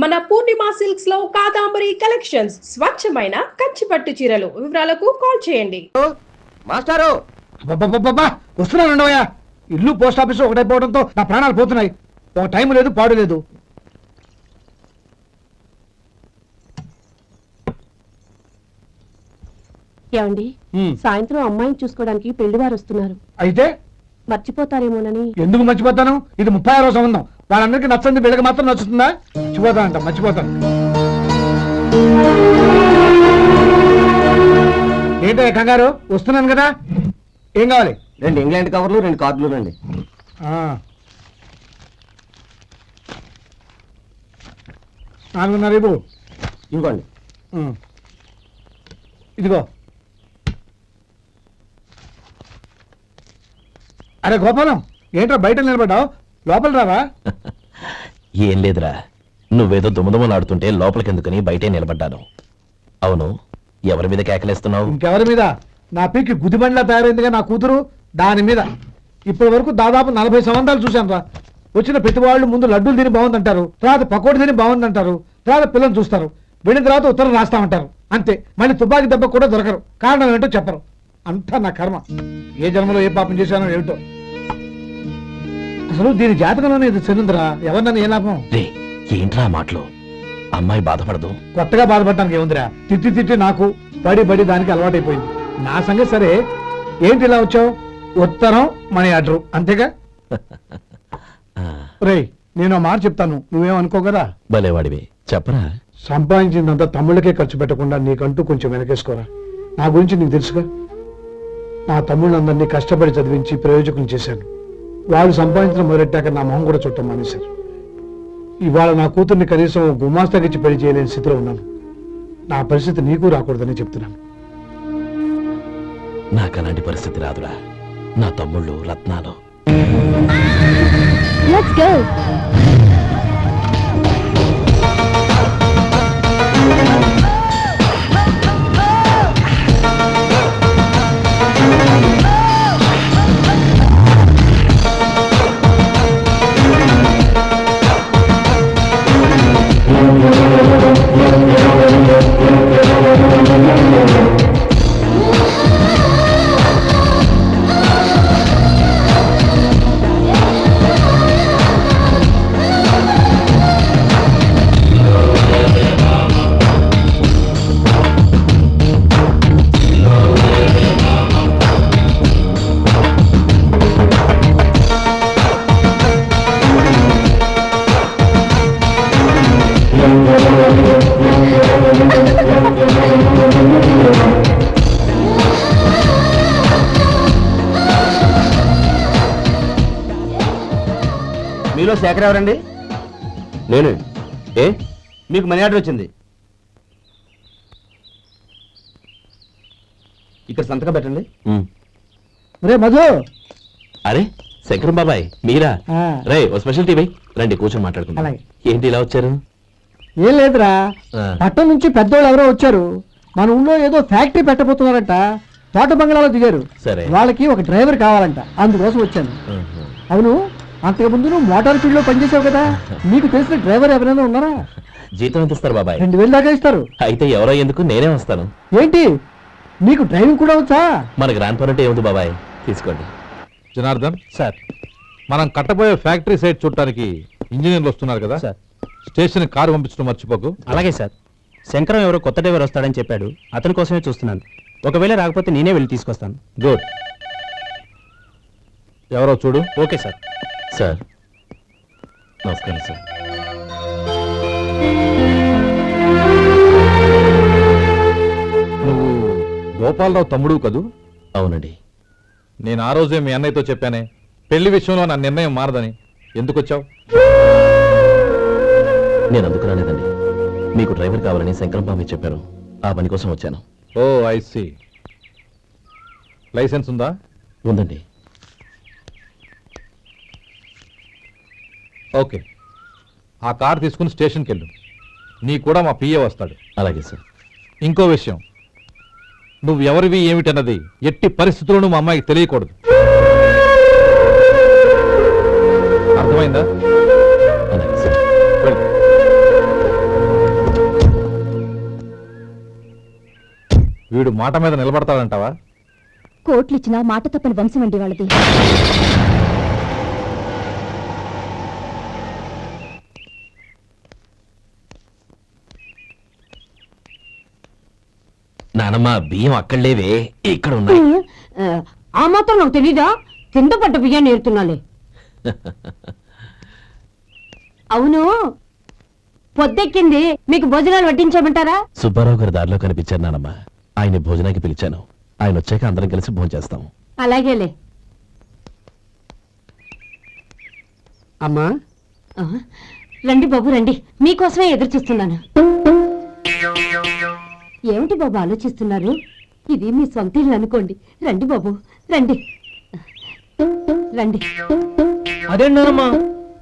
మన పూర్ణిమ సిల్క్స్ లో కాదాంబరి కలెక్షన్స్ స్వచ్ఛమైన కంచి పట్టు చీరలు. వివరాలకు కాల్ చేయండి. మాస్టారు వస్తున్నాను. ఇల్లు పోస్ట్ ఆఫీస్ ఒకటైపోవడంతో నా ప్రాణాలు పోతున్నాయి. ఒక టైం లేదు, పాడు లేదు. ఏమండి, సాయంత్రం అమ్మాయిని చూసుకోవడానికి పెళ్లివారు వస్తున్నారు. అయితే మర్చిపోతారేమోనని. ఎందుకు మర్చిపోతాను? ఇది 36వ సంబంధం. వాళ్ళందరికీ నచ్చంది వీళ్ళకి మాత్రం నచ్చుతుందా? మర్చిపోతానంట, మర్చిపోతాను. ఏంటో కంగారు? వస్తున్నాను కదా. ఏం కావాలి? 2 ఇంగ్లాండ్ కవర్లు 2 కార్డులు రండి. 4:30 ఇవ్వు. ఇవ్వండి. ఇదిగో. అరే గోపాలం, ఏంట్రా బయట నిలబడ్డావు? లోపల రావా? ఏం లేదురా, నువ్వేదో దుమదుమలాడుతుంటే లోపలికెందుకని బయటే నిలబడ్డాను. అవును, ఎవరి మీద కేకలేస్తున్నావు? ఇంకెవరి మీద? నా పీకి గుదిబండ్లా తయారైందిగా నా కూతురు, దాని మీద. ఇప్పటి వరకు దాదాపు 40 సంవత్సరాలు చూశాను రా. వచ్చిన ప్రతి వాళ్ళు ముందు లడ్డూలు తిని బాగుందంటారు, తర్వాత పకోడి తిని బాగుందంటారు, తర్వాత పిల్లలు చూస్తారు, వెళ్ళిన తర్వాత ఉత్తరం రాస్తామంటారు. అంతే. మళ్ళీ తుపాకీ దెబ్బ కూడా దొరకరు. కారణం ఏంటో చెప్పరు. అంతా నా కర్మ. ఏ జన్మలో ఏ పాపం చేశానో ఏమిటో. అసలు దీని జాతకంలోనే ఇది చెందుందిరా. ఎవరినన్నా ఏ లాభం? ఏంట్రా మాటలు? అమ్మాయి బాధపడదు. కొత్తగా బాధపడటానికి ఏముందిరా? తిట్టి తిట్టి నాకు బడి బడి దానికి అలవాటైపోయింది. నా సంగతి సరే, ఏంటి ఇలా వచ్చావు? ఉత్తరం మనీ ఆర్డర్ అంతేగా? రే, నేను మాట చెప్తాను, నువ్వేమనుకో కదా. భలేవాడివి, చెప్పరా. సంపాదించిందంతా తమ్ముళ్ళకే ఖర్చు పెట్టకుండా నీకంటూ కొంచెం వెనకేసుకోరా. నా గురించి నీకు తెలుసుగా. నా తమ్ముళ్ళందరినీ కష్టపడి చదివించి ప్రయోజకులు చేశాను. వాళ్ళు సంపాదించిన మొదలెట్టాక నా మొహం కూడా చుట్టం మానేశారు. ఇవాళ నా కూతుర్ని కనీసం గుమాస్తాకిచ్చి పెళ్లి చేయలేని స్థితిలో ఉన్నాను. నా పరిస్థితి నీకు రాకూడదని చెప్తున్నాను. నాకు అలాంటి పరిస్థితి రాదురా. నా తమ్ముళ్ళు రత్నాలు. Let's go. మీలో శేఖర్ ఎవరండి? నేను. ఏ? మీకు మనీ ఆర్డర్ వచ్చింది. ఇక్కడ సంతకం పెట్టండి. రే మధు. అరే శంకరం బాబాయ్, మీరా? రే, ఓ స్పెషల్ టీవీ రండి, కూర్చొని మాట్లాడుకుందాం. ఏంటి ఇలా వచ్చారు? ఏం లేదురా, పట్టణం నుంచి పెద్దోళ్ళు ఎవరో వచ్చారు. మన ఊళ్ళో ఏదో ఫ్యాక్టరీ పెట్టబోతున్నారంట. తోట బంగ్లాలో దిగారు. సరే. వాళ్ళకి ఒక డ్రైవర్ కావాలంట, అందుకోసం వచ్చాను. అవును, అంతకు ముందు నువ్వు మోటార్ ఫీల్డ్ లో పనిచేసావు కదా, నీకు తెలిసిన డ్రైవర్ ఎవరైనా ఉన్నారా? జీతం ఎంత ఇస్తారు బాబాయ్? 2000 దాకా ఇస్తారు. అయితే ఎవరో ఎందుకు, నేనే వస్తాను. ఏంటి, నీకు డ్రైవింగ్ కూడా వచ్చా? మన గ్రాండ్ పరంటే ఏముంది బాబాయ్, తీసుకోండి. జనార్దన్ సార్, మనం కట్టబోయే ఫ్యాక్టరీ సైట్ చూడటానికి ఇంజనీర్లు వస్తున్నారు కదా సార్. స్టేషన్ కారు పంపించడం మర్చిపోకు. అలాగే సార్. శంకరం ఎవరో కొత్త డ్రైవర్ వస్తాడని చెప్పాడు, అతని కోసమే చూస్తున్నాను. ఒకవేళ రాకపోతే నేనే వెళ్ళి తీసుకొస్తాను. గుడ్. ఎవరో చూడు. Okay sir. సార్ నమస్కారం సార్. నువ్వు గోపాలరావు తమ్ముడు కదూ? అవునండి. నేను ఆ రోజే మీ అన్నయ్యతో చెప్పానే, పెళ్లి విషయంలో నా నిర్ణయం మారదని. ఎందుకు వచ్చావు? నేను అందుకు రాలేదండి. మీకు డ్రైవర్ కావాలని శంకరం బాబు చెప్పారు, ఆ పని కోసం వచ్చాను. ఓ ఐ సీ. లైసెన్స్ ఉందా? ఉందండి. ఓకే, ఆ కార్ తీసుకుని స్టేషన్కి వెళ్ళు. నీ కూడా మా పిఏ వస్తాడు. అలాగే సార్. ఇంకో విషయం, నువ్వు ఎవరివి ఏమిటన్నది ఎట్టి పరిస్థితుల్లోనూ మా అమ్మాయికి తెలియకూడదు. అర్థమైందా? అలాగే సార్. వెళ్ళు. వీడు మాట మీద నిలబడతాడంటావా? కోట్లు ఇచ్చినా మాట తప్పని వంశం అండి వాళ్ళది. నానమ్మ బియ్యం అక్కడ లేవే, ఇక్కడ ఉన్నాయి. ఆ మాత్రం నాకు తెలీదా? కింద పడ్డ బియ్యాన్ని ఏరుతున్నాలే. అవును, పొద్దెక్కింది, మీకు భోజనాలు వడ్డించమంటారా? సుబ్బారావు గారి దారిలో కనిపించారు నానమ్మ. ఆయన భోజనానికి పిలిచాను. ఆయన వచ్చాక అందరం కలిసి భోంచేస్తాం. అలాగేలే. అమ్మా ఆ, రండి బాబు రండి, మీకోసమే ఎదురు చూస్తున్నాను. ఏమిటి బాబు ఆలోచిస్తున్నారు? ఇది మీ సొంత ఇల్లు అనుకోండి. రండి బాబు రండి రండి. అదేంటమ్మా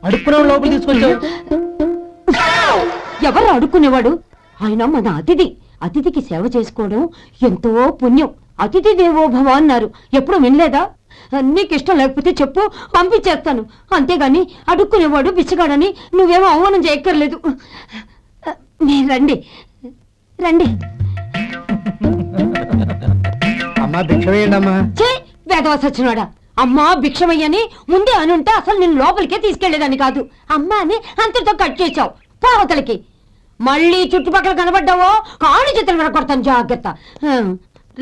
అడుక్కునే లోపల తీసుకొచ్చావు? ఎవరు అడుక్కునేవాడు? ఆయన మన అతిథి. అతిథికి సేవ చేసుకోవడం ఎంతో పుణ్యం. అతిథి దేవో భవ అన్నారు, ఎప్పుడు వినలేదా? నీకు ఇష్టం లేకపోతే చెప్పు, పంపించేస్తాను. అంతేగాని అడుక్కునేవాడు బిచ్చగాడని నువ్వేమో అవమానం చేయక్కర్లేదు. మీరు రండి రండి. అమ్మా భిక్ష వేయండి అమ్మా. చే వేదవ సచ్చినాడా! అమ్మా భిక్షమయ్యని ముందే అనుంటే అసలు నేను లోపలికే తీసుకెళ్లేదని కాదు. అమ్మా అని అంతటితో కట్ చేశావు. పావతలకి మళ్ళీ చుట్టుపక్కల కనబడ్డావో కాళ్ళు చేతులు వినకొడతాను, జాగ్రత్త.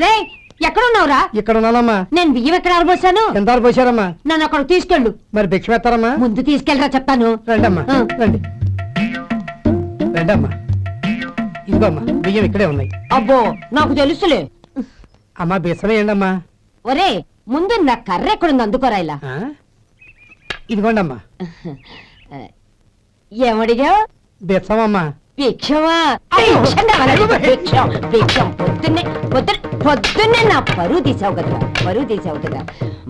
రే ఎక్కడున్నావురా? ఇక్కడ ఉన్నానమ్మా. నేను బియ్యం ఎక్కడ ఆరబోసాను? ఎంత పోసారమ్మా? నన్ను అక్కడ తీసుకెళ్ళు. మరి భిక్ష పెడతారమ్మా? ముందు తీసుకెళ్ళరా చెప్తాను. రండమ్మా ఆ. రండి రండమ్మా. ఇదిగోమ్మా బియ్యం ఇక్కడే ఉన్నాయి. అబ్బో నాకు తెలుసులే. అమ్మా బిసం వేయండి అమ్మా. ఒరే ముందు నా కర్ర ఎక్కడుంది, అందుకోరా ఇలా. ఆ? ఇదిగోండమ్మా ఏమడిగా? బిసమమ్మా. భిక్షమా? భిక్షం కావాలండి, భిక్షం భిక్షం. పొద్దున్నే నా పరువు తీసావు కదరా, పరువు తీసావు కదా.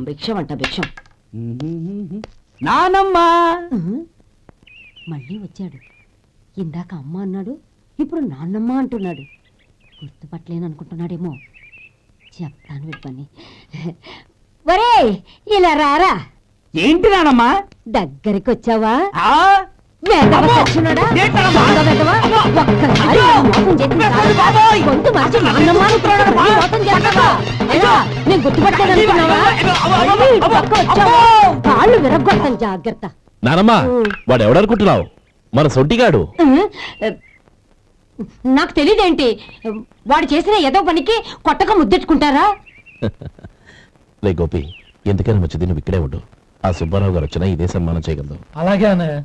భిక్షం అంట భిక్షం. నానమ్మా మళ్ళీ వచ్చాడు. ఇందాక అమ్మ అన్నాడు, ఇప్పుడు నాన్నమ్మ అంటున్నాడు. గుర్తుపట్టలేననుకుంటున్నాడేమో. చెప్తాను విప్పని. ఒరే ఇలా రారా. ఏంటి నానమ్మా? దగ్గరికి వచ్చావా? వేదవ సచ్చినోడా? దొంగ వేదవ. ఒక్కసారి నన్ను మోసం చేసిన చాలు. గొంతు మార్చి నాన్నమ్మ అనుకున్నాడు, మళ్ళీ మోసం చేస్తావా? ఎలా? నేను గుర్తుపట్టలేదనుకున్నావా? మళ్ళీ ఇటు పక్క వచ్చావా? కాళ్ళు విరగ్గొడతాను, జాగ్రత్త. నానమ్మ వాడు ఎవడనుకుంటున్నావు? మన సొంటిగాడు. నాకు తెలియదేంటి? వాడు చేసిన ఏదో పనికి కొట్టక ముద్దెట్టుకుంటారా? లే గోపి, ఎందుకైనా మంచిది నువ్వు ఇక్కడే ఉండు. ఆ సుబ్బారావు గారు వచ్చినా ఇదే సన్మానం చేయగలదు. అలాగే అన్నయ్య.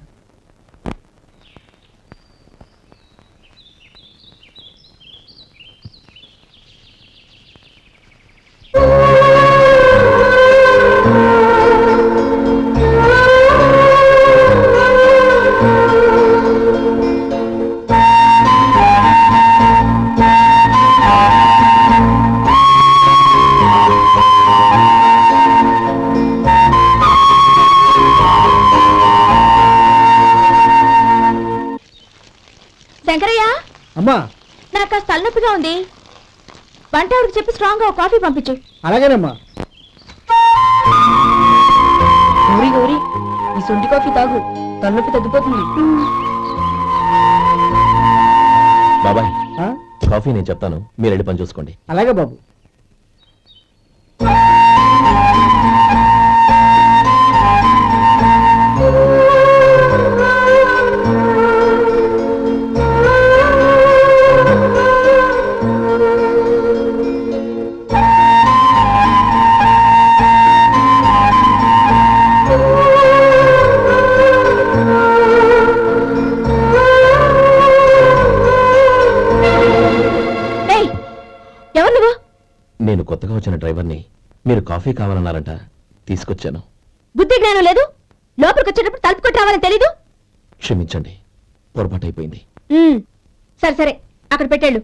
శంకరయ్య, అమ్మా నాకు కాస్త తలనొప్పిగా ఉంది. వంట ఆవిడకి చెప్పి స్ట్రాంగ్ గా కాఫీ పంపించు. అలాగేనమ్మా. గౌరీ గౌరీ, ఈ సొంటి కాఫీ తాగు, తలనొప్పి తగ్గిపోతుంది. బాబాయ్ ఆ? కాఫీ నేను చెప్తాను, మీరు వెళ్ళి పని చూసుకోండి. అలాగే బాబు. ఎవరు నువ్వు? నేను కొత్తగా వచ్చిన డ్రైవర్ని. మీరు కాఫీ కావాలన్నారంట, తీసుకొచ్చాను. బుద్ధి జ్ఞానం లేదు. లోపలికి వచ్చేటప్పుడు తలుపు కొట్టి రావాలని తెలీదు. క్షమించండి, పొరపాటు అయిపోయింది. సరే సరే, అక్కడ పెట్టేళ్ళు.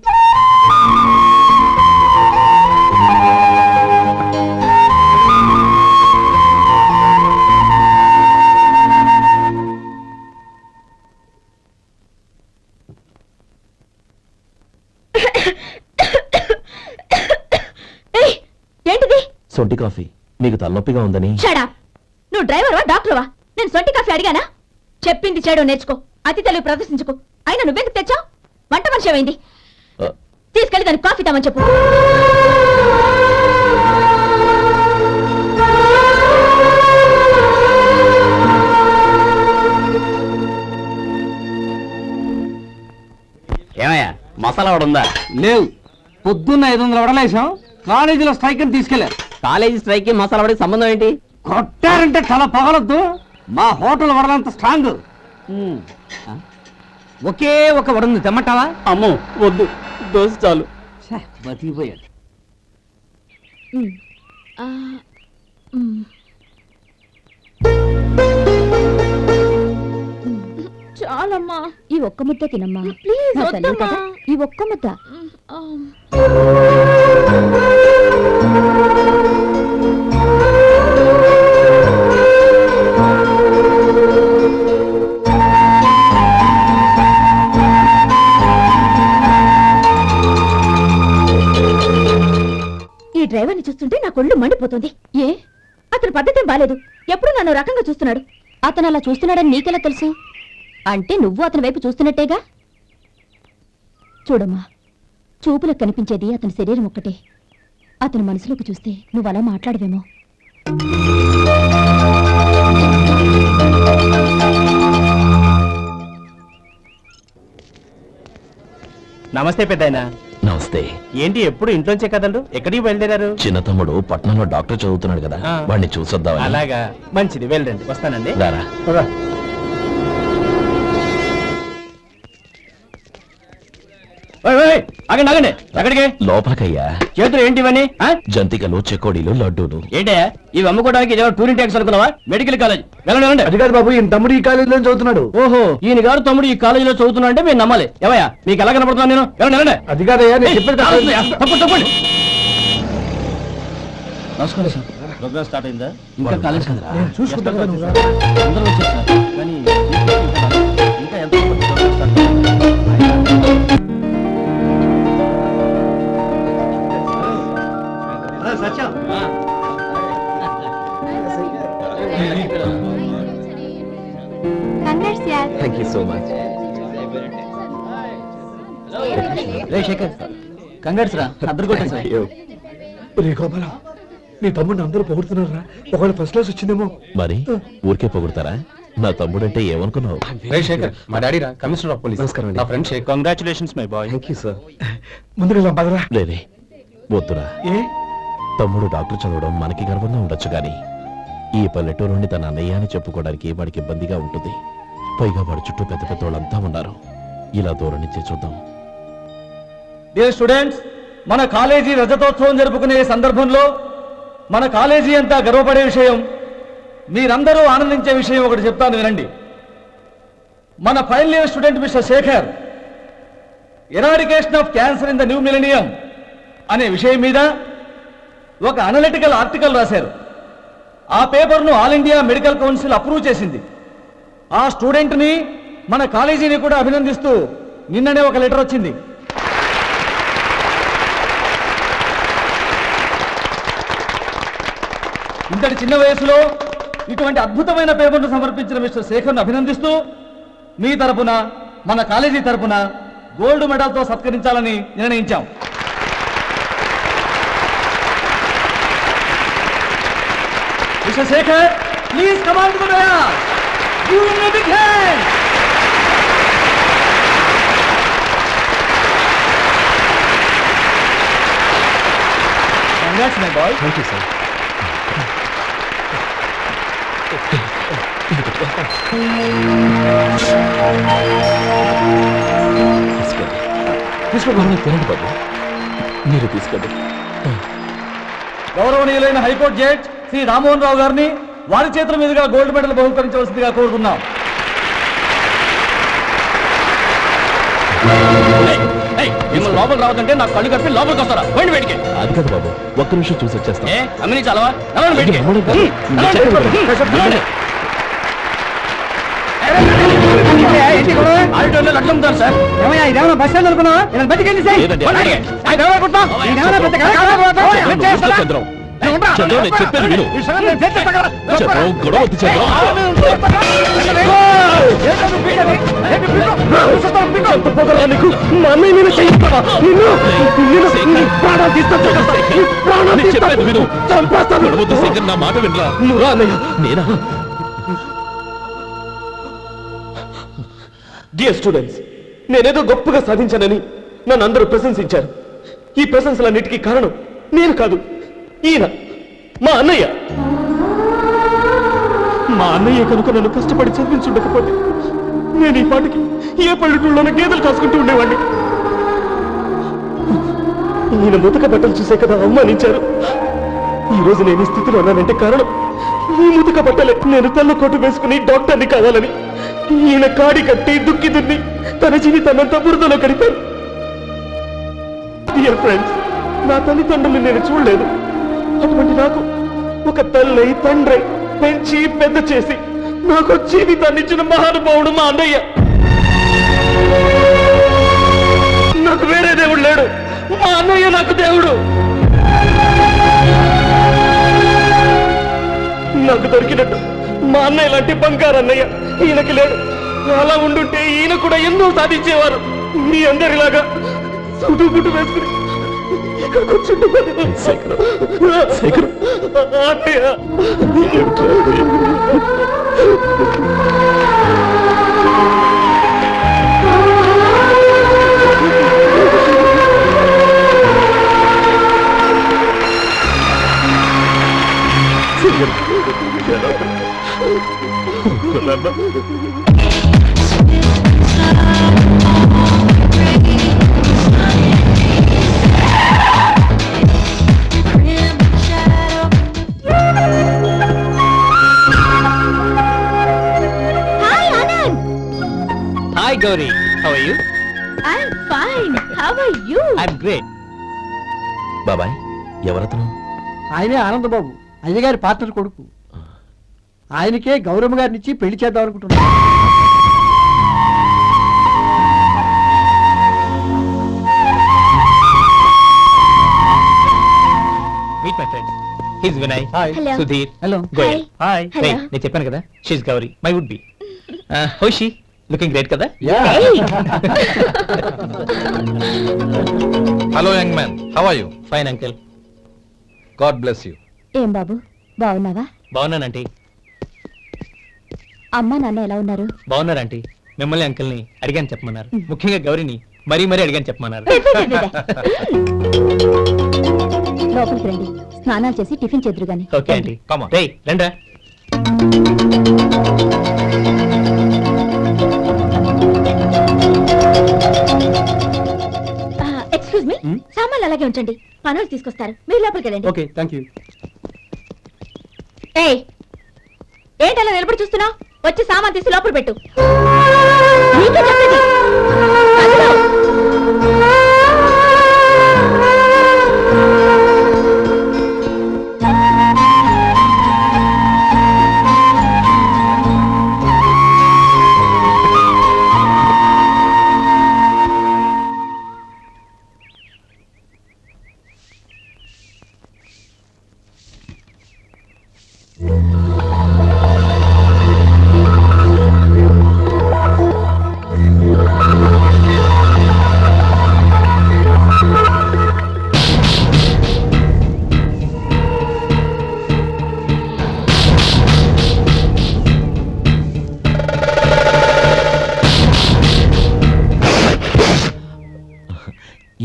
ఏంటిది? సొంటి కాఫీ. మీకు తలనొప్పిగా ఉందని. షడా, నువ్వు డ్రైవర్వా డాక్టర్వా? నేను సొంటి కాఫీ అడిగానా? చెప్పింది చేయడం నేర్చుకో, అతి తెలివి ప్రదర్శించుకో. అయినా నువ్వెందుకు తెచ్చావు? వంట మనిషి ఏమైంది? తీసుకెళ్ళి దానికి కాఫీ తామని చెప్పు. ఏమయ్యా మసాలా వాడు ఉందా? లేవు. పొద్దున్న 500 వడలేసాం, కాలేజీలో స్ట్రైక్ అని తీసుకెళ్లారు. కాలేజీ స్ట్రైక్ కి మసాలా వాడికి సంబంధం ఏంటి? కొట్టారంటే తల పగలొద్దు. మా హోటల్ వడలంత స్ట్రాంగ్. ఒకే ఒక వడ తెమ్మంటావా? అమ్మో వద్దు, దోశ చాలు. బతికిపోయాడు. చాలమ్మా, ఈ ఒక్క ముద్ద తినమ్మా ప్లీజ్ నా తల్లి వద్దమ్మా. కదా, ఈ ఒక్క ముద్ద. ఈ డ్రైవర్ని చూస్తుంటే నా కొళ్ళు మండిపోతుంది. ఏ అతని పద్ధతి బాలేదు. ఎప్పుడు నన్ను రకంగా చూస్తున్నాడు. అతను అలా చూస్తున్నాడని నీకెలా తెలుసు? అంటే నువ్వు అతని వైపు చూస్తున్నట్టేగా. చూడమ్మా, చూపులకు కనిపించేది అతని శరీరం ఒక్కటే. అతని మనసులోకి చూస్తే నువ్వు అలా మాట్లాడవేమో. నమస్తే పెద్దాయన. నమస్తే. ఏంటి ఎప్పుడు ఇంట్లోంచే కదలరు? ఎక్కడికి బయలుదేరారు? చిన్న తమ్ముడు పట్నంలో డాక్టర్ చదువుతున్నాడు కదా, ఆ. వాడిని చూసొద్దామని. అలాగా, మంచిది, వెళ్ళండి. వస్తానండి. రారా. ఆగండి ఆగండి, ఎక్కడికి? లోపలికయ్యా. చేతులు ఏంటి ఇవన్నీ? జంతికలు, చెకోడీలు, లడ్డూలు. ఏంటయ్యా ఇవి అమ్ముకోవడానికి ఇదేమో టూరింగ్ ట్యాక్స్ అనుకున్నావా? మెడికల్ కాలేజ్ వెళ్ళండి వెళ్ళండి. అది కాదు బాబు, ఈయన తమ్ముడు ఈ కాలేజీలో చదువుతున్నాడు. ఓహో, ఈయన గారు తమ్ముడు ఈ కాలేజీలో చదువుతున్నా అంటే మీరు నమ్మాలి. ఏవయ్యా మీకు ఎలా కనపడుతున్నాను నేను? వెళ్ళండి వెళ్ళండి. అది కాదయ్యా, నేను చెప్పేది కాదు. తప్పండి తప్పండి. నమస్కారం సార్. ప్రోగ్రామ్ స్టార్ట్ అయిందా? ఇంకా కాలేజ్ కదా. నేను చూసుకుంటాను కదా నువ్వు రా. అందరూ వచ్చేసారు కానీ ఇంకా ఎంత ప్రోగ్రామ్ స్టార్ట్ అయింది? కంగ్రాట్స్ యార్. Thank you so much. రే శేఖర్, కంగ్రాట్స్ రా, అద్దరు కొట్టేసారు. రే గోపాల, నీ తమ్ముడిని అందరూ పొగుడుతున్నారా? ఒకవేళ ఫస్ట్ క్లాస్ వచ్చిందేమో. మరి ఊరికే పొగుడతారా? నా తమ్ముడంటే ఏమనుకున్నావు? మా డాడీ రా, కమిషనర్ ఆఫ్ పోలీస్. నమస్కారం అండి. నా ఫ్రెండ్ షేక్. Congratulations my boy. Thank you sir. ముందుకెళ్దాం పదరా. లేదే, వద్దురా. ఏ తమ్ముడు డాక్టర్ చదవడం మనకి గర్వంగా ఉండొచ్చు కానీ ఈ పల్లెటూరు నుండి తన అన్నయ్య అని చెప్పుకోవడానికి వాడికి ఇబ్బందిగా ఉంటుంది. పైగా వాడి చుట్టూ పెద్ద పెద్ద వాళ్ళంతా ఉన్నారు. ఇలా దూరం నుంచి చూద్దాం. డియర్ స్టూడెంట్స్, మన కాలేజీ రజతోత్సవం జరుపుకునే సందర్భంలో మన కాలేజీ అంతా గర్వపడే విషయం, మీరందరూ ఆనందించే విషయం ఒకటి చెప్తాను వినండి. మన final year student mister Shekhar eradication of cancer in the new millennium అనే విషయం మీద ఒక అనలిటికల్ ఆర్టికల్ రాశారు. ఆ పేపర్ను all India medical council approve చేసింది. ఆ స్టూడెంట్ని, మన కాలేజీని కూడా అభినందిస్తూ నిన్ననే ఒక లెటర్ వచ్చింది. ఇంతటి చిన్న వయసులో ఇటువంటి అద్భుతమైన పేపర్ను సమర్పించిన మిస్టర్ శేఖర్ను అభినందిస్తూ మీ తరపున, మన కాలేజీ తరపున గోల్డ్ మెడల్తో సత్కరించాలని నిర్ణయించాం. Mister Shekhar, please come on to the dais. Give him a big hand. Congrats my boy. Thank you sir. తీసుకోండి తినండి బాబు, మీరు తీసుకోండి. గౌరవనీయులైన హైకోర్టు జడ్జ్ శ్రీ రామ్మోహన్ రావు గారిని వారి చేతుల మీదుగా గోల్డ్ మెడల్ బహుకరించవలసిందిగా కోరుతున్నాం. మిమ్మల్ని లోపల రావద్దంటే నాకు కళ్ళు కప్పి లోపలికి వస్తారా? పోయింది బయటికి. అది కాదు బాబు, ఒక్క నిమిషం చూసి వచ్చేస్తాం. అమ్మిని చాలవా? నడవండి బయటికి. ఆడిటోరియంలో లడ్డు అమ్ముతారు సార్. ఇదేమన్నా బస్ స్టాండ్ అనుకున్నావా? లేదండి. బయటికి చంద్రం, చంద్రం, నేను చెప్పేది విను. ఈ సంగతి నేను తేల్చేస్తా కదా. చంద్రం, గొడవ వద్దు చంద్రం. పొగరా నీకు? మా అన్నయ్య మీద చేయిస్తావా? నిన్ను ప్రాణాలు తీస్తాను. ఈ ప్రాణాలు నేను చెప్పేది విను. చంపేస్తాను. గొడవ వద్దు శేఖర్, నా మాట వినరా. నువ్వు రా అన్నయ్య. నేనా? డియర్ స్టూడెంట్స్, నేనేదో గొప్పగా సాధించానని నన్ను అందరూ ప్రశంసించారు. ఈ ప్రశంసలన్నిటికీ కారణం నేను కాదు, ఈయన మా అన్నయ్య. మా అన్నయ్య కనుక నన్ను కష్టపడి చదివించుండకపోతే నేను ఈ పాటికి ఏ పల్లెటూళ్ళలోనే గేదెలు కాసుకుంటూ ఉండేవాడిని. ఈయన ముతక బట్టలు చూసే కదా అవమానించారు. ఈ రోజు నేను ఈ స్థితిలో ఉన్నానంటే కారణం ఈ ముతక బట్టలే. నేను తెల్ల కోటు వేసుకుని డాక్టర్ని కావాలని ఈయన కాడి కట్టి దుక్కి దున్ని తన జీవితాన్నంతా బురదలో గడిపారు. డియర్ ఫ్రెండ్స్, నా తల్లిదండ్రులు నేను చూడలేదు. అటువంటి నాకు ఒక తల్లి తండ్రి పెంచి పెద్ద చేసి నాకు జీవితాన్ని ఇచ్చిన మహానుభావుడు మా అన్నయ్య. నాకు వేరే దేవుడు లేడు, మా అన్నయ్య నాకు దేవుడు. నాకు దొరికినట్టు మా అన్నయ్య లాంటి బంగారు అన్నయ్య ఈయనకి లేడు. అలా ఉండుంటే ఈయన కూడా ఎన్నో సాధించేవారు. మీ అందరిలాగా సుటు పుట్టు వేసుకుని ఇక్కడ కూర్చుంటున్నారు. అన్నయ్య, hi Anand. Hi Gauri, how are you? I'm fine. How are you? I'm great. బాబాయ్, ఎవరతను? ఆయనే ఆనందబాబు, అయ్యగారి పార్ట్నర్ కొడుకు. ఆయనకే గౌరమ్మ గారిని ఇచ్చి పెళ్లి చేద్దాం అనుకుంటున్నాను. Meet my friend. His Vinay. Hi. Hello. Sudheer. Hello. Goyal. Hi. Hello. నేను చెప్పాను కదా, she's Gauri, my would be. How she? Looking great కదా? Hello young man, how are you? Fine uncle. God bless you. ఏం బాబు, బాగున్నావా? బాగున్నానంటీ. అమ్మా నాన్న ఎలా ఉన్నారు? బాగున్నారంటీ. మిమ్మల్ని అంకిల్ని అడిగాను చెప్పమన్నారు. ముఖ్యంగా గౌరీని మరీ మరీ అడిగాను చెప్పమన్నారు. లోపలికి రండి, స్నానాలు చేసి టిఫిన్ చేద్దరు గాని. Okay aunty. Come on. రేయ్ రండ్రా. ఎక్స్క్యూజ్ మీ, సామాన్లు అలాగే ఉంచండి, పనులు తీసుకొస్తారు. మీరు లోపలికి వెళ్ళండి. Okay, thank you. ఏయ్, ఏంటలా నిలబడి చూస్తున్నావు? వచ్చి సామాన్ తీసి లోపల పెట్టు. నీకే చెప్పేది. కదులు.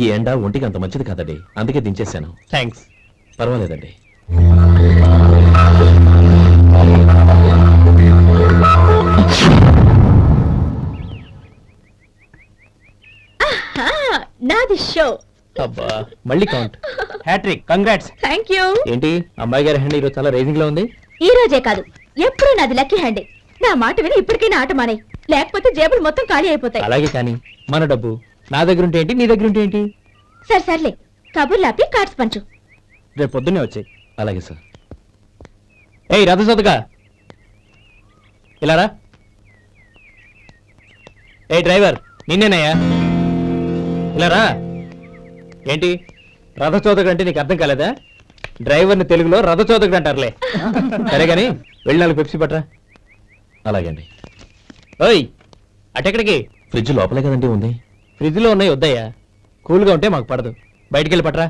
ఈ ఎండ ఒంటికి అంత మంచిది కాదండి, అందుకే దించేశాను. థ్యాంక్స్. పర్వాలేదండి. నాది షో. అబ్బా, మళ్ళీ count. Hat trick, congrats. Thank you. ఏంటి అమ్మాయి గారి హ్యాండ్ ఈరోజు చాలా రైజింగ్ లో ఉంది. ఈ రోజే కాదు, ఎప్పుడు నాది లక్కీ హ్యాండే. నా మాట విని ఇప్పటికైనా ఆట మానే, లేకపోతే జేబులు మొత్తం ఖాళీ అయిపోతాయి. అలాగే కానీ మన డబ్బు నా దగ్గర ఉంటే ఏంటి, నీ దగ్గర ఉంటే ఏంటి? సరే సర్లే, కబుర్లాపి కార్డ్స్ పంచు. రేపు పొద్దున్నే వచ్చాయి. అలాగే సార్. ఏయ్ రథసోదగా, ఇలా రా. ఏ డ్రైవర్, నిన్నేనయ్యా, ఇలా రా. ఏంటి రథచోదక అంటే నీకు అర్థం కాలేదా? డ్రైవర్ని తెలుగులో రథచోదకుడు అంటారులే. సరే గాని వెళ్ళి 4 పెప్సీ పట్రా. అలాగండి. ఓయ్ అటెక్కడికి? ఫ్రిడ్జ్ లోపలే కదండి ఉంది. ఫ్రిడ్జ్లో ఉన్నాయి వద్దయ్యా, కూల్గా ఉంటే మాకు పడదు. బయటికి వెళ్ళి పట్రా.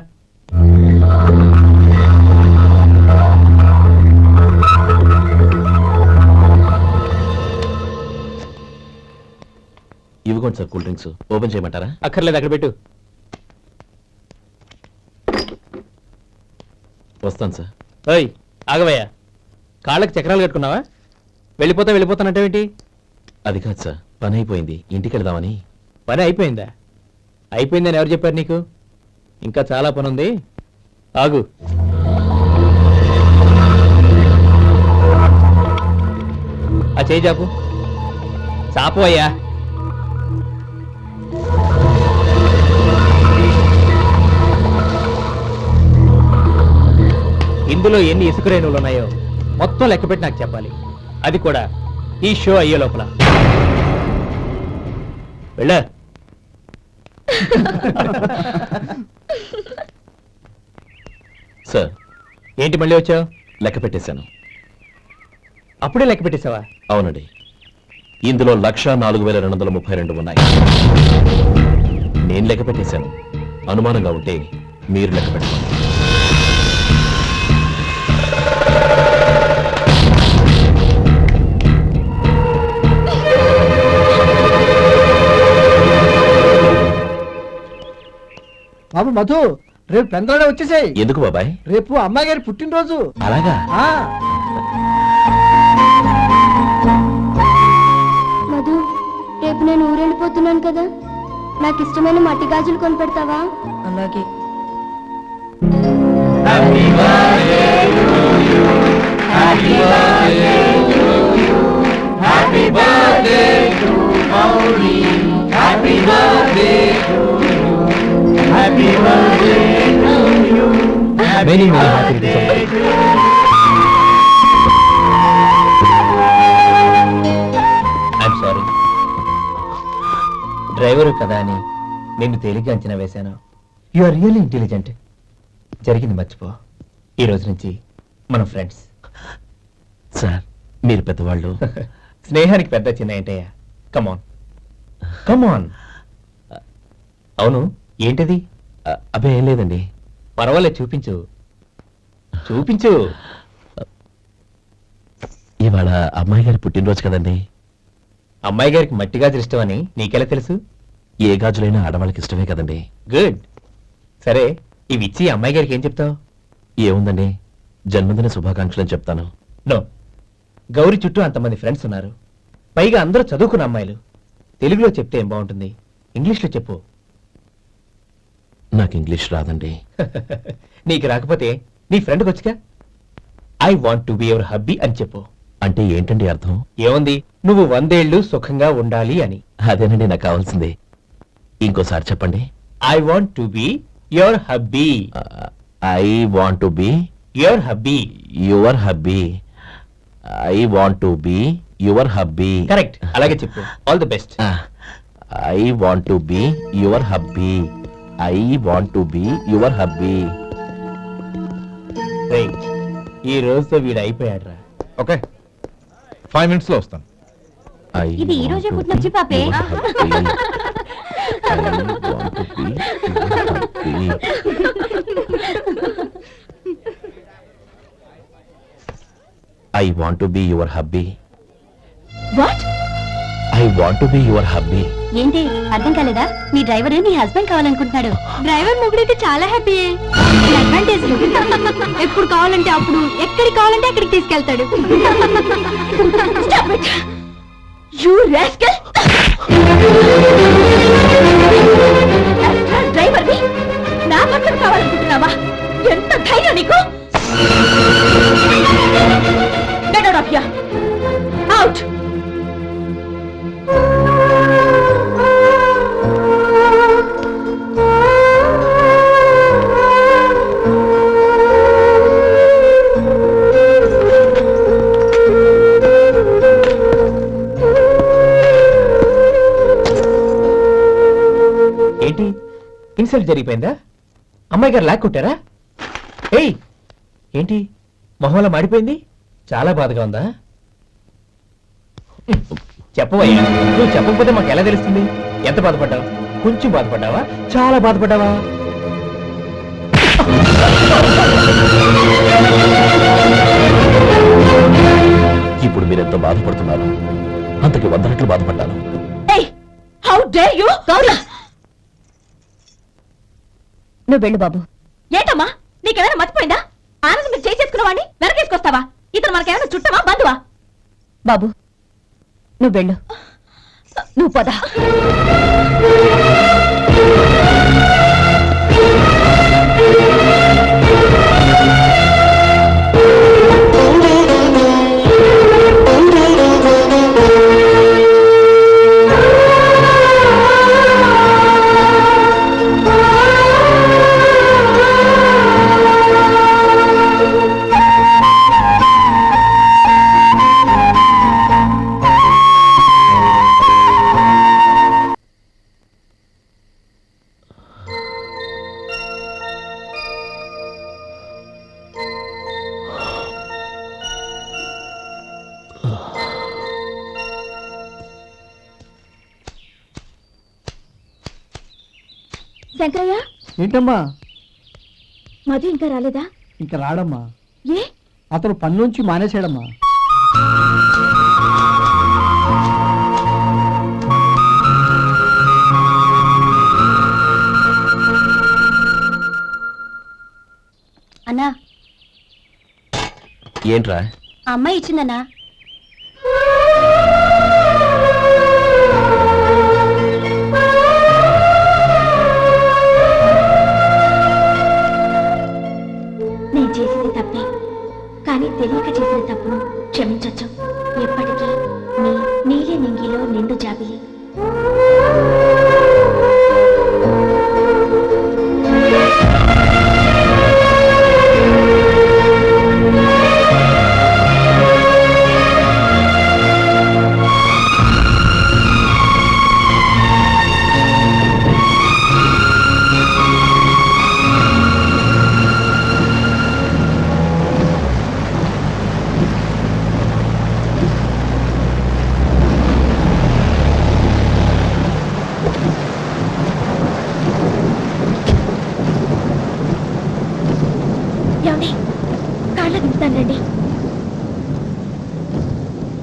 ఇవ్వకోండి సార్ కూల్ డ్రింక్స్. ఓపెన్ చేయమంటారా? అక్కర్లేదు, అక్కడ పెట్టు. వస్తాను సార్. ఓయ్ ఆగవయ్యా, కాళ్ళకి చక్రాలు కట్టుకున్నావా? వెళ్ళిపోతానంటావేంటి? అది కాదు సార్, పని అయిపోయింది, ఇంటికి వెళదామని. పని అయిపోయిందా? అయిపోయిందని ఎవరు చెప్పారు నీకు? ఇంకా చాలా పని ఉంది, ఆగు. ఆ చేయి చాపు. చాపు అయ్యా. ఇందులో ఎన్ని ఇసుక రేణువులు ఉన్నాయో మొత్తం లెక్కపెట్టి నాకు చెప్పాలి. అది కూడా ఈ షో అయ్యే లోపల. వెళ్ళా. సార్ ఏంటి మళ్ళీ వచ్చావు? లెక్క పెట్టేశాను. అప్పుడే లెక్క పెట్టేశావా? అవునండి, ఇందులో 1,04,232 ఉన్నాయి. నేను లెక్క పెట్టేశాను. అనుమానంగా ఉంటే మీరు లెక్క పెట్టండి. బాబు మధు, రేపు పెందలాడే వచ్చేసాయి. ఎందుకు బాబాయ్? రేపు అమ్మాయి గారి పుట్టినరోజు. అలాగా? మధు, రేపు నేను ఊరెళ్ళిపోతున్నాను కదా, నాకు ఇష్టమైన మట్టి గాజులు కొనిపెడతావా? అలాగే. Many happy returns. I'm sorry. Driver కదా అని నిన్ను తేలిగ్గా అంచనా వేశాను. You are really intelligent. జరిగింది మర్చిపో. ఈ రోజు నుంచి మనం ఫ్రెండ్స్. సార్ మీరు పెద్దవాళ్ళు. స్నేహానికి పెద్ద చిన్న ఏంటయ్యా? కమాన్ కమాన్. అవును, ఏంటది? అబ్బే ఏం లేదండి. పర్వాలేదు, చూపించు చూపించు. ఇవాళ అమ్మాయి గారి పుట్టినరోజు కదండి. అమ్మాయి గారికి మట్టి గాజులు ఇష్టమని నీకెలా తెలుసు? ఏ గాజులైనా ఆడవాళ్ళకి ఇష్టమే కదండి. గుడ్. సరే, ఇవి ఇచ్చి అమ్మాయి గారికి ఏం చెప్తావు? ఏముందండి, జన్మదిన శుభాకాంక్షలు అని చెప్తాను. నో, గౌరీ చుట్టూ అంతమంది ఫ్రెండ్స్ ఉన్నారు, పైగా అందరూ చదువుకున్న అమ్మాయిలు. తెలుగులో చెప్తే ఏం బాగుంటుంది? ఇంగ్లీష్లో చెప్పు. నాకు ఇంగ్లీష్ రాదండి. నీకు రాకపోతే నీ ఫ్రెండ్కి వచ్చిగా I want to be your hubby అని చెప్పు. అంటే ఏంటండి అర్థం? ఏముంది, నువ్వు 100 ఏళ్ళు సుఖంగా ఉండాలి అని. అదేనండి నాకు కావాల్సింది. ఇంకోసారి చెప్పండి. I want to be your hubby. I want to be your hubby. Your hubby. I want to be your hubby. Correct, అలాగే చెప్పు. All the best. I want to be your hubby. I want to be your hubby. ఈ రోజుతో వీడు అయిపోయాడ్రా. Okay, 5 minutes లో వస్తాను. ఇది ఈ రోజే పుట్టినొచ్చి పాపే. I want to be your hubby. What? I want to be your hubby. ఏంటి అర్థం కాలేదా? మీ డ్రైవర్ నీ హస్బెండ్ కావాలనుకుంటున్నాడు. డ్రైవర్ మొగుడైతే చాలా హ్యాపీ. అడ్వాంటేజ్ ఎప్పుడు కావాలంటే అప్పుడు, ఎక్కడికి కావాలంటే అక్కడికి తీసుకెళ్తాడు. You rascal! డ్రైవర్ ని నా భర్తను కావాలనుకుంటున్నావా? ఎంత ధైర్యం నీకు! Get out of here! Out! ఏంటి, ఇన్సల్ట్ జరిగిపోయిందా? అమ్మాయి గారు లాక్కుంటారా? ఏయ్, ఏంటి మొహంలో మాడిపోయింది? చాలా బాధగా ఉందా? చెప్పవయ్యా, నువ్వు చెప్పకపోతే మాకు ఎలా తెలుస్తుంది? ఎంత బాధపడ్డావు? కొంచెం బాధపడ్డావా, చాలా బాధపడ్డావా? ఇప్పుడు మీరెంత బాధపడుతున్నారు, అంతకి 100 రెట్లు బాధపడ్డాను. How dare you Gauri! నువ్వు వెళ్ళు బాబు. ఏంటమ్మా, నీకేమైనా మర్చిపోయిందా? ఆనందం మీరు చేసేసుకున్నవాడిని వెనకేసుకొస్తావా? ఇతను మనకేమైనా చుట్టమా, బంధువా? బాబు నువ్వు వెళ్ళు, నువ్వు పద. శంకరయ్య, ఏంటమ్మా? మధు ఇంకా రాలేదా? ఇంకా రాడమ్మా. ఏ? అతను పనిలోంచి మానేశాడమ్మా. అన్నా, ఏంట్రా? ఆ అమ్మాయి ఇచ్చిందన్నా. నేను చేసింది తప్పే, కానీ తెలియక చేసిన తప్పును క్షమించొచ్చు. ఎప్పటికీ నీ నీలి నింగిలో నిండు జాబిలి. ఏమండి, కాళ్ళ దింపుతాను రండి.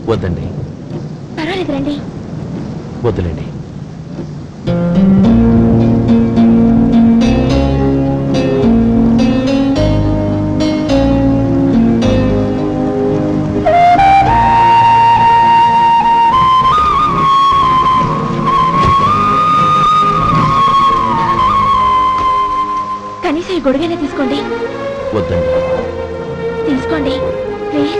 వద్దండి, పర్వాలేదు రండి. వద్దులేండి. కనీసం ఈ గొడుగైనా తీసుకోండి. వద్దండి. తీసుకోండి ప్లీజ్.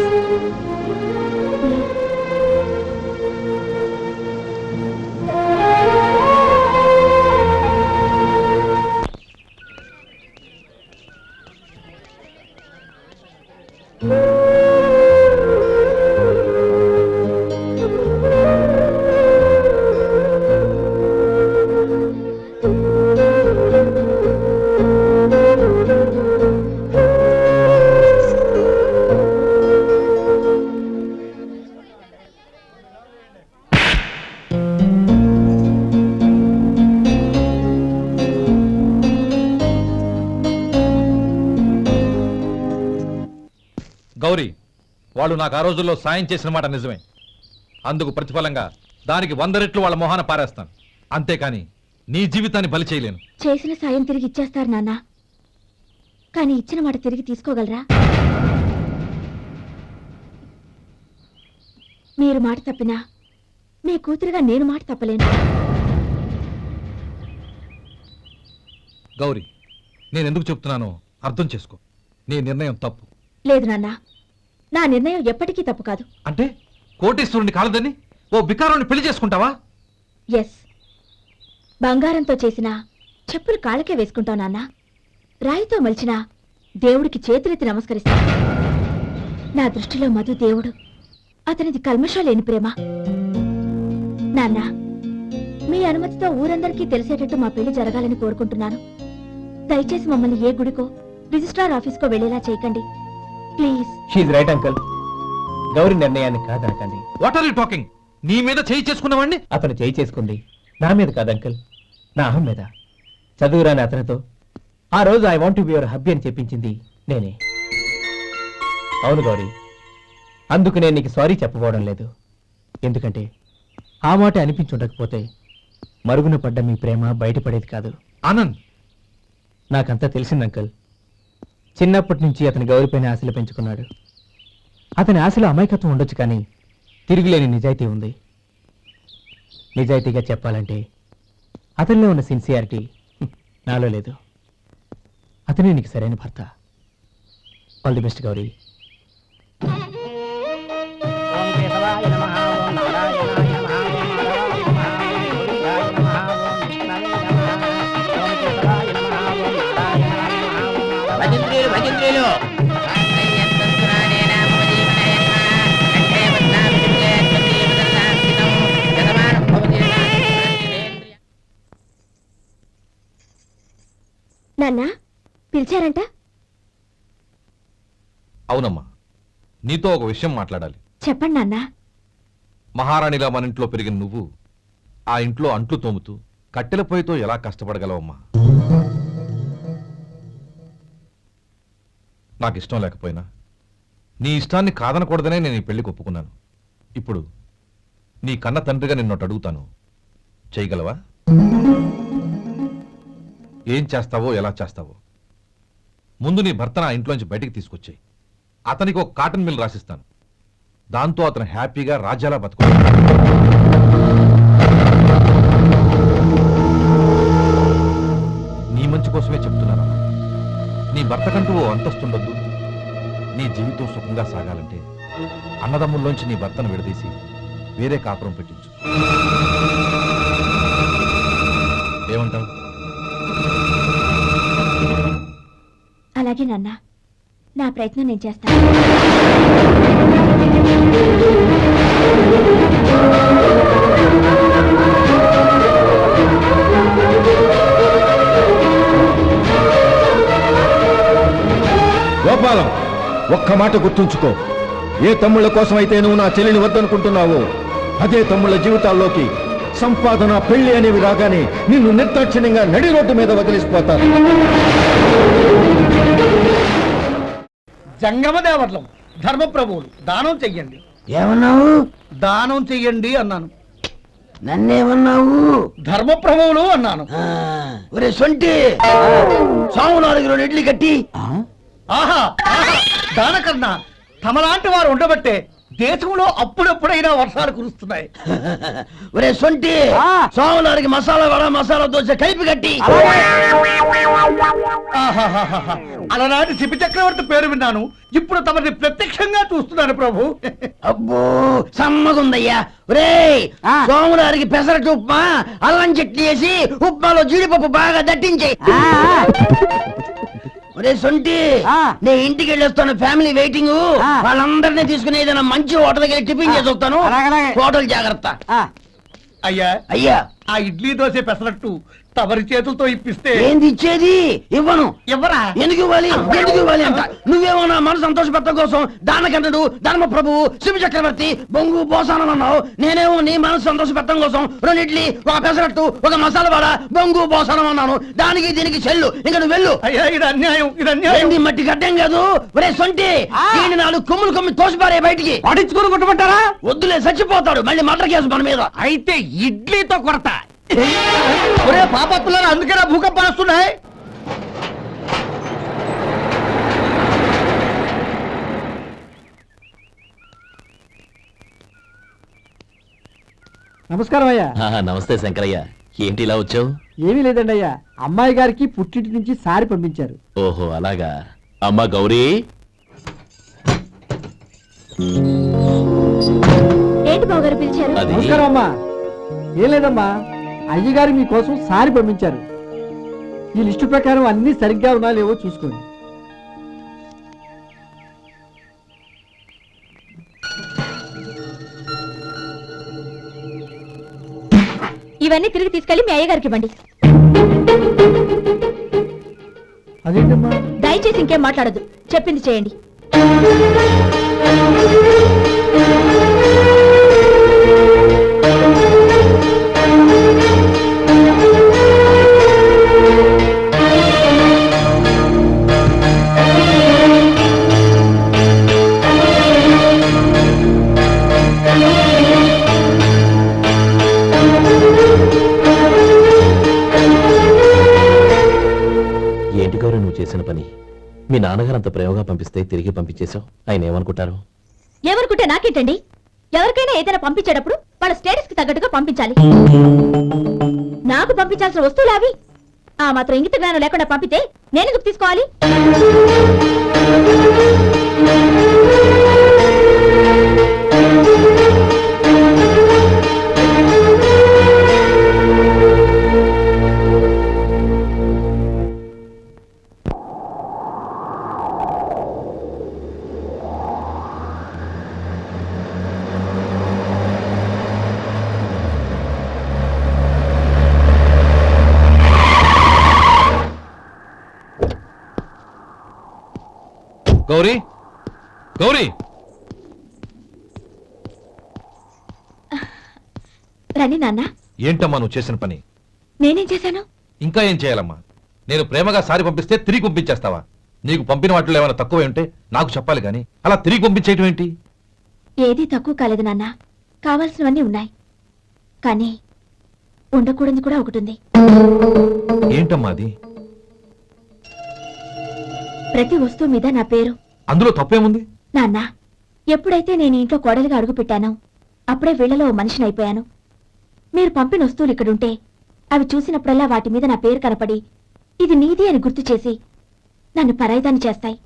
గౌరీ, వాళ్ళు నాకు ఆ రోజుల్లో సాయం చేసిన మాట నిజమే. అందుకు ప్రతిఫలంగా దానికి 100 రెట్లు వాళ్ళ మొహాన పారేస్తాను. అంతేకాని నీ జీవితాన్ని బలి చేయలేను. చేసిన సాయం తిరిగి ఇచ్చేస్తారు నాన్న, కానీ ఇచ్చిన మాట తిరిగి తీసుకోగలరా? మీరు మాట తప్పినా మీ కూతురుగా నేను మాట తప్పలేను. గౌరీ, నేను ఎందుకు చెప్తున్నానో అర్థం చేసుకో. నీ నిర్ణయం తప్పు. లేదు నాన్న, నా నిర్ణయం ఎప్పటికీ తప్పు కాదు. అంటే కోటీశ్వరుని కాలదని ఓ బికారాన్ని పెళ్లి చేసుకుంటావా? ఎస్, బంగారంతో చేసిన చెప్పులు కాళ్ళకే వేసుకుంటావు నాన్న. రాయితో మలిచిన దేవుడికి చేతులెత్తి నమస్కరిస్తా. నా దృష్టిలో మధు దేవుడు, అతనిది కల్మషం లేని ప్రేమ. నాన్న, మీ అనుమతితో ఊరందరికీ తెలిసేటట్టు మా పెళ్లి జరగాలని కోరుకుంటున్నాను. దయచేసి మమ్మల్ని ఏ గుడికో రిజిస్ట్రార్ ఆఫీస్కో వెళ్లేలా చేయకండి. Please. She's right uncle. Gauri నిర్ణయాన్ని కాదనకండి. What are you talking? నీ మీద చేయి చేసుకున్నవాడిని అతను చేయి చేసుకుంది నా మీద కాదు అంకుల్, నా అహం మీద. చదువురాని అతనితో ఆ రోజు I want be your hubby అని చెప్పించింది నేనే. అవును గౌరీ, అందుకు నేను నీకు సారీ చెప్పబోవడం లేదు. ఎందుకంటే ఆ మాట అనిపించుండకపోతే మరుగున పడ్డ మీ ప్రేమ బయటపడేది కాదు. ఆనంద్, నాకంతా తెలిసింది అంకుల్. చిన్నప్పటి నుంచి అతని గౌరీపైన ఆశలు పెంచుకున్నాడు. అతని ఆశలో అమాయకత్వం ఉండొచ్చు, కానీ తిరుగులేని నిజాయితీ ఉంది. నిజాయితీగా చెప్పాలంటే అతనిలో ఉన్న సిన్సియారిటీ నాలో లేదు. అతనే నీకు సరైన భర్త. All the best Gauri. నాన్న పిలిచారంట? అవునమ్మా, నీతో ఒక విషయం మాట్లాడాలి. చెప్పండి నాన్న. మహారాణిలా మన ఇంట్లో పెరిగిన నువ్వు ఆ ఇంట్లో అంట్లు తోముతూ కట్టెల పొయ్యితో ఎలా కష్టపడగలవమ్మా? నాకు ఇష్టం లేకపోయినా నీ ఇష్టాన్ని కాదనకూడదనే నేను ఈ పెళ్లికి ఒప్పుకున్నాను. ఇప్పుడు నీ కన్న తండ్రిగా నిన్నొకటి అడుగుతాను, చేయగలవా? ఏం చేస్తావో, ఎలా చేస్తావో ముందు నీ భర్తను ఆ ఇంట్లోంచి బయటికి తీసుకొచ్చాయి. అతనికి ఒక కాటన్ మిల్ రాసిస్తాను. దాంతో అతను హ్యాపీగా రాజ్యాలా బతుకుతాడు. నీ మంచి కోసమే చెప్తున్నాను. నీ భర్తకంటూ ఓ అంతస్తుండొద్దు. నీ జీవితం సుఖంగా సాగాలంటే అన్నదమ్ముల్లోంచి నీ భర్తను విడదీసి వేరే కాపురం పెట్టించు. ఏమంటావు? అలాగే నాన్న, నా ప్రయత్నం నేను చేస్తాను. గోపాలం, ఒక్క మాట గుర్తుంచుకో. ఏ తమ్ముళ్ళ కోసం అయితే నువ్వు నా చెల్లిని వద్దనుకుంటున్నావో అదే తమ్ముళ్ళ జీవితాల్లోకి సంపాదన, పెళ్లి అనేవి రాగానే నిన్ను నిర్దాక్షిణ్యంగా నడి రోడ్డు మీద వదిలిసిపోతారు. జంగమదేవర్లం ధర్మప్రభువులు దానం చెయ్యండి. ఏమన్నావు? దానం చెయ్యండి అన్నాను. నన్నేమన్నావు? ధర్మప్రభువులు అన్నాను. ఒరే సొంటి, సాము 4 ఇడ్లీ కట్టి. ఆహా ఆహా, దానకన్నా తమలాంటి వారు ఉండబట్టే దేశంలో అప్పుడెప్పుడైనా వర్షాలు కురుస్తున్నాయి. ఒరే సొంటి, సాము 4 మసాలా వడ, మసాలా దోశ కలిపి కట్టి. ఆహాహాహా, అలనాటి శిపి చక్రవర్తి పేరు విన్నాను, ఇప్పుడు తమని ప్రత్యక్షంగా చూస్తున్నాను ప్రభు. అబ్బో సమ్మగుందయ్యా. ఒరే సోములారికి పెసరట్టు ఉప్మా, అల్లం చట్నీ వేసి ఉప్మాలో జీడిపప్పు బాగా దట్టించే. ఒరే సొంటి, నే ఇంటికి వెళ్ళొస్తాను, ఫ్యామిలీ వెయిటింగ్. వాళ్ళందరినీ తీసుకుని ఏదైనా మంచి హోటల్కి వెళ్ళి టిఫిన్ చేసి వస్తాను. హోటల్ జాగ్రత్త. అయ్యా అయ్యా, ఆ ఇడ్లీ దోశ పెసరట్టు తమరి చేతులతో ఇప్పిస్తే. ఏంది ఇచ్చేది? ఇవ్వను. ఎవరా? ఎందుకు ఇవ్వాలి? ఎందుకు ఇవ్వాలి అంట? నువ్వేమో నా మనసు సంతోషపెట్టడం కోసం దానకంటుడు, ధర్మ ప్రభువు, శివ చక్రవర్తి, బొంగు బోసానం అన్నావు. నేనేమో నీ మనసు సంతోషపెట్టడం కోసం 2 ఇడ్లీ, ఒక పెసరట్టు, ఒక మసాలా వడ, బొంగు బోసానం అన్నాను. దానికి దీనికి చెల్లు. ఇంకా నువ్వు వెళ్ళు. అయ్యా ఇది అన్యాయం, ఇది అన్యాయం. ఏంది మట్టి గడ్డం కాదు. ఒరే సొంటి, దీన్ని 4 కొమ్ములు కొమ్మి తోసిపారే బయటికి. పడించుకుని కొట్టమంటారా? వద్దులే, చచ్చిపోతాడు. మళ్ళీ మర్డర్ కేసు మన మీద. అయితే ఇడ్లీతో కొడతా. ఒరే పాపత్తులను అందుకేనా భూకంపాలు వస్తున్నాయి? నమస్కారం అయ్యా. నమస్తే శంకరయ్య, ఏంటి ఇలా వచ్చావు? ఏమీ లేదండి అయ్యా, అమ్మాయి గారికి పుట్టింటి నుంచి సారి పంపించారు. ఓహో అలాగా. అమ్మా గౌరీ. ఏంటి బావగారు పిలిచారు? అది నమస్కారం అమ్మా. ఏం లేదమ్మా, అయ్యగారు మీకోసం సారి పంపించారు. ఈ లిస్టు ప్రకారం అన్ని సరిగ్గా ఉన్నా లేవో చూసుకోండి. ఇవన్నీ తిరిగి తీసుకెళ్లి మీ అయ్యగారికి ఇవ్వండి. అదేంటమ్మా? దయచేసి ఇంకేం మాట్లాడదు, చెప్పింది చేయండి. ఏంటి గౌరీ నువ్వు చేసిన పని? మీ నాన్నగారు అంత ప్రేమగా పంపిస్తే తిరిగి పంపించేశావు. ఆయన ఏమనుకుంటారు? ఎవరుకుంటే నాకేంటండి? ఎవరికైనా ఏదైనా పంపించేటప్పుడు వాళ్ళ స్టేటస్ కి తగ్గట్టుగా పంపించాలి. నాకు పంపించాల్సిన వస్తువులు అవి. ఆ మాత్రం ఇంగిత జ్ఞానం లేకుండా పంపితే నేనెందుకు తీసుకోవాలి? గౌరీ, గౌరీ, రండి నాన్న. ఏంటమ్మా నువ్వు చేసిన పని? నేనేం చేశాను? ఇంకా ఏం చేయాలమ్మా? నేను ప్రేమగా సారి పంపిస్తే తిరిగి పంపించేస్తావా? నీకు పంపిన వాటిలో ఏమైనా తక్కువ ఉంటే నాకు చెప్పాలి కానీ అలా తిరిగి పంపించేయటం ఏంటి? ఏదీ తక్కువ కాలేదు నాన్న. కావాల్సినవన్నీ ఉన్నాయి, కానీ ఉండకూడదు కూడా ఒకటి ఉంది. ఏంటమ్మా అది? ప్రతి వస్తువు మీద నా పేరు. అందులో తప్పేముంది? నాన్న, ఎప్పుడైతే నేను ఇంట్లో కోడలిగా అడుగు పెట్టానో అప్పుడే వీళ్లలో ఓ మనిషిని అయిపోయాను. మీరు పంపిన వస్తువులు ఇక్కడుంటే అవి చూసినప్పుడల్లా వాటి మీద నా పేరు కనపడి ఇది నీది అని గుర్తు చేసి నన్ను పరాయిదాన్ని చేస్తాయి.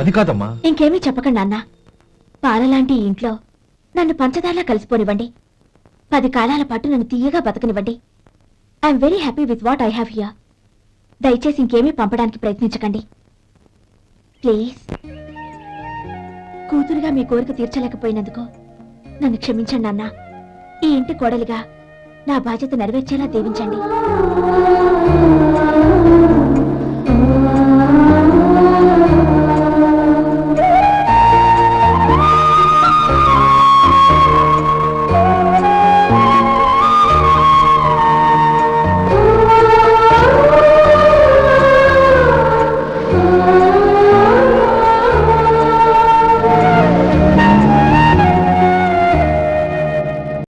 అది కాదమ్మా. ఇంకేమీ చెప్పకండి నాన్న. పాలలాంటి ఈ ఇంట్లో నన్ను పంచదారలా కలిసిపోనివ్వండి. 10 కాలాల పాటు నన్ను తీయగా బతకనివ్వండి. I'm very happy with what I have here. దయచేసి ఇంకేమీ పంపడానికి ప్రయత్నించకండి ప్లీజ్. కూతురుగా మీ కోరిక తీర్చలేకపోయినందుకు నన్ను క్షమించండి నాన్న. ఈ ఇంటి కోడలిగా నా బాధ్యత నెరవేర్చేలా దీవించండి.